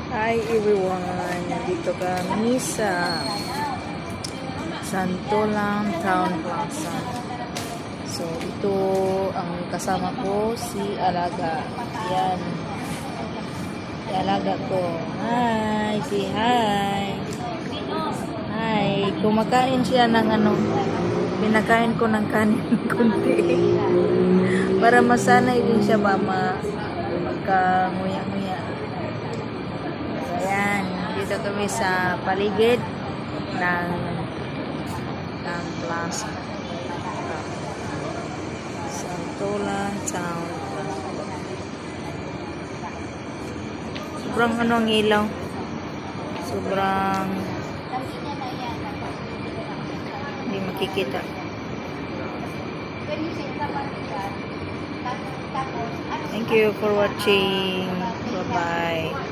Hi everyone, nandito kami sa Santolan Town Plaza. So ito ang kasama ko, si Alaga. Yan, si Alaga ko. Hi, si hi. Hi, kumakain siya ng pinakain ko ng kanin kunti. Para masanay din siya ba magkanguya-nguya. Ayan, dito kami sa paligid ng plaza. Santolan Town. Sobrang ang ilaw. Sobrang hindi makikita. Thank you for watching. Bye-bye.